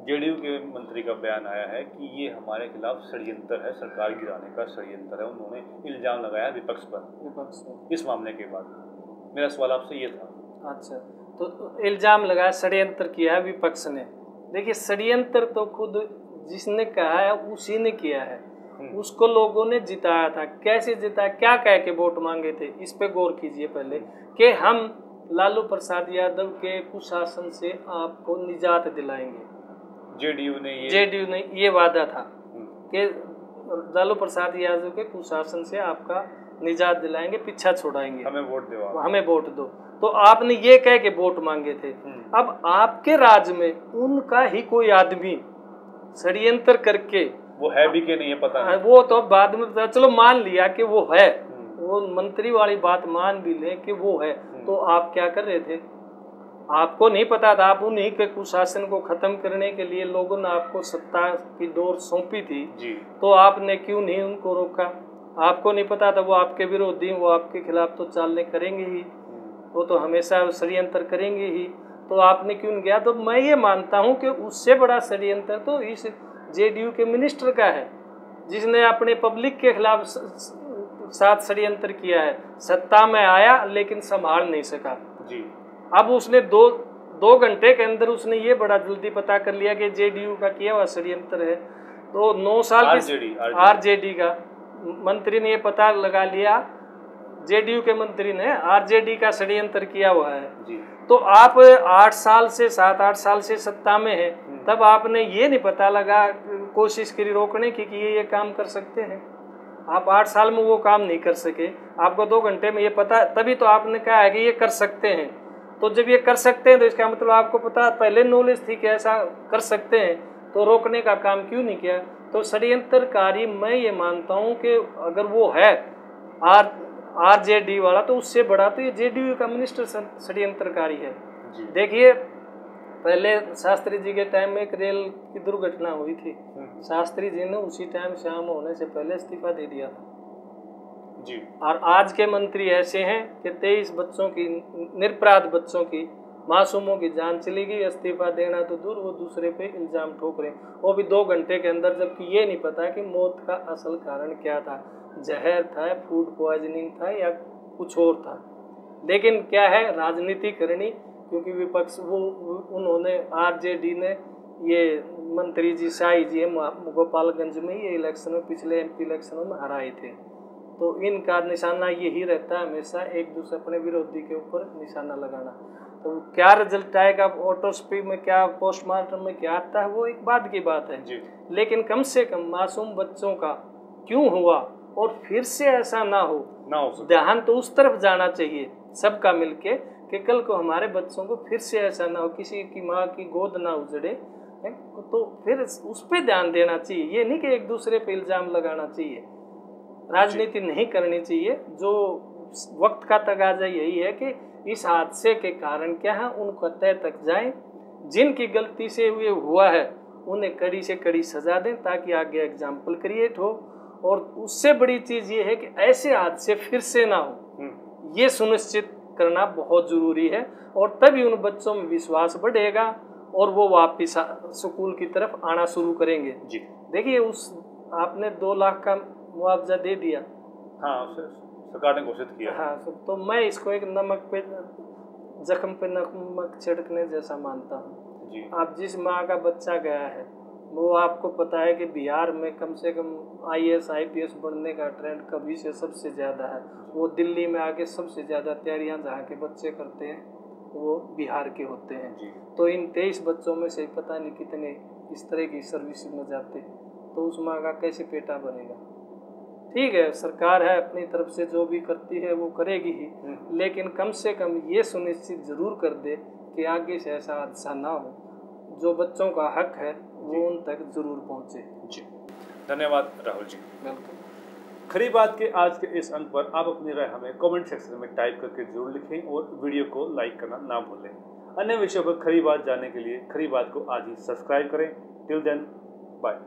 JDU के मंत्री का बयान आया है कि ये हमारे खिलाफ षड्यंत्र है, सरकार गिराने का षड्यंत्र है। उन्होंने इल्जाम लगाया विपक्ष पर इस मामले के बाद। मेरा सवाल आपसे ये था। अच्छा, तो इल्जाम लगाया, षड्यंत्र किया है विपक्ष ने। देखिए, षड्यंत्र तो खुद जिसने कहा है उसी ने किया है। उसको लोगों ने जिताया था। कैसे जिताया, क्या कह के वोट मांगे थे, इस पे गौर कीजिए पहले कि हम लालू प्रसाद यादव के कुशासन से आपको निजात दिलाएंगे। जेडीयू ने ये वादा था कि लालू प्रसाद यादव के कुशासन से आपका निजात दिलाएंगे, पीछा छोड़ाएंगे, हमें वोट दो। तो आपने ये कह के वोट मांगे थे। अब आपके राज्य में उनका ही कोई आदमी षड्यंत्र करके, वो है भी कि नहीं है पता नहीं। वो तो बाद में पता, चलो मान लिया कि वो है, वो मंत्री वाली बात मान भी ले कि वो है, तो आप क्या कर रहे थे? आपको नहीं पता था, आप उन्हीं के कुशासन को खत्म करने के लिए लोगों ने आपको सत्ता की डोर सौंपी थी जी। तो आपने क्यों नहीं उनको रोका? आपको नहीं पता था वो आपके विरोधी, वो आपके खिलाफ तो चालने करेंगे ही, वो तो हमेशा षड्यंत्र करेंगे ही, तो आपने क्यों नहीं किया? तो मैं ये मानता हूँ कि उससे बड़ा षड्यंत्र तो इस जेडीयू के मिनिस्टर का है, जिसने अपने पब्लिक के खिलाफ साथ षड्यंत्र किया है। सत्ता में आया लेकिन संभाल नहीं सका जी। अब उसने दो घंटे के अंदर उसने ये बड़ा जल्दी पता कर लिया कि जेडीयू का किया हुआ षड्यंत्र है। तो 9 साल की आरजेडी का मंत्री ने ये पता लगा लिया, जेडीयू के मंत्री ने आरजेडी का षड्यंत्र किया हुआ है जी। तो आप 8 साल से 7-8 साल से सत्ता में है, तब आपने ये नहीं पता लगा, कोशिश करी रोकने की कि ये काम कर सकते हैं। आप 8 साल में वो काम नहीं कर सके, आपको 2 घंटे में ये पता, तभी तो आपने कहा है कि ये कर सकते हैं। तो जब ये कर सकते हैं तो इसका मतलब आपको पता पहले नॉलेज थी कि ऐसा कर सकते हैं, तो रोकने का काम क्यों नहीं किया? तो षड्यंत्रकारी मैं ये मानता हूँ कि अगर वो है आरजेडी वाला, तो उससे बड़ा तो ये जेडीयू का मिनिस्टर षड्यंत्रकारी है। देखिए, पहले शास्त्री जी के टाइम में एक रेल की दुर्घटना हुई थी, शास्त्री जी ने उसी टाइम शाम होने से पहले इस्तीफा दे दिया था जी। और आज के मंत्री ऐसे हैं कि 23 बच्चों की, निरपराध बच्चों की, मासूमों की जान चली गई, इस्तीफा देना तो दूर, वो दूसरे पे इल्जाम ठोक रहे हैं, वो भी 2 घंटे के अंदर, जबकि ये नहीं पता कि मौत का असल कारण क्या था, जहर था, फूड पॉइजनिंग था या कुछ और था। लेकिन क्या है, राजनीति करनी, क्योंकि विपक्ष वो उन्होंने आरजेडी ने ये मंत्री जी शाही जी गोपालगंज में ये इलेक्शन में, पिछले एमपी इलेक्शनों में हराए थे, तो इनका निशाना यही रहता है हमेशा, एक दूसरे अपने विरोधी के ऊपर निशाना लगाना। तो क्या रिजल्ट आएगा ऑटोस्पी में, क्या पोस्टमार्टम में क्या आता है, वो एक बाद की बात है जी। लेकिन कम से कम मासूम बच्चों का क्यों हुआ और फिर से ऐसा ना हो ध्यान तो उस तरफ जाना चाहिए सबका मिलके, कि कल को हमारे बच्चों को फिर से ऐसा ना हो, किसी की माँ की गोद ना उजड़े, तो फिर उस पर ध्यान देना चाहिए। ये नहीं कि एक दूसरे पे इल्जाम लगाना चाहिए, राजनीति नहीं करनी चाहिए। जो वक्त का तकाजा यही है कि इस हादसे के कारण क्या है उनको तय तक जाएं, जिनकी गलती से ये हुआ है उन्हें कड़ी से कड़ी सजा दें ताकि आगे एग्जाम्पल क्रिएट हो। और उससे बड़ी चीज़ ये है कि ऐसे हादसे फिर से ना हो, ये सुनिश्चित करना बहुत ज़रूरी है, और तभी उन बच्चों में विश्वास बढ़ेगा और वो वापस स्कूल की तरफ आना शुरू करेंगे जी। देखिए, उस आपने 2 लाख का मुआवजा दे दिया, हाँ, सरकार ने घोषित किया। हाँ, तो मैं इसको एक नमक पे जख्म पे नमक छिड़कने जैसा मानता हूँ जी। आप जिस माँ का बच्चा गया है, वो आपको पता है कि बिहार में कम से कम IAS IPS बनने का ट्रेंड कभी से सबसे ज़्यादा है। वो दिल्ली में आके सबसे ज़्यादा तैयारियां जहाँ के बच्चे करते हैं वो बिहार के होते हैं जी। तो इन 23 बच्चों में से पता नहीं कितने इस तरह की सर्विस में जाते, तो उस माँ का कैसे पेटा बनेगा? ठीक है, सरकार है अपनी तरफ से जो भी करती है वो करेगी ही, लेकिन कम से कम ये सुनिश्चित जरूर कर दे कि आगे से ऐसा हादसा ना हो, जो बच्चों का हक है वो उन तक जरूर पहुँचे। जी, धन्यवाद राहुल जी। बिल्कुल। खरी बात के आज के इस अंक पर आप अपनी राय हमें कमेंट सेक्शन में टाइप करके जरूर लिखें और वीडियो को लाइक करना ना भूलें। अन्य विषयों पर खरी बात जानने के लिए खरी बात को आज ही सब्सक्राइब करें। Till then, bye.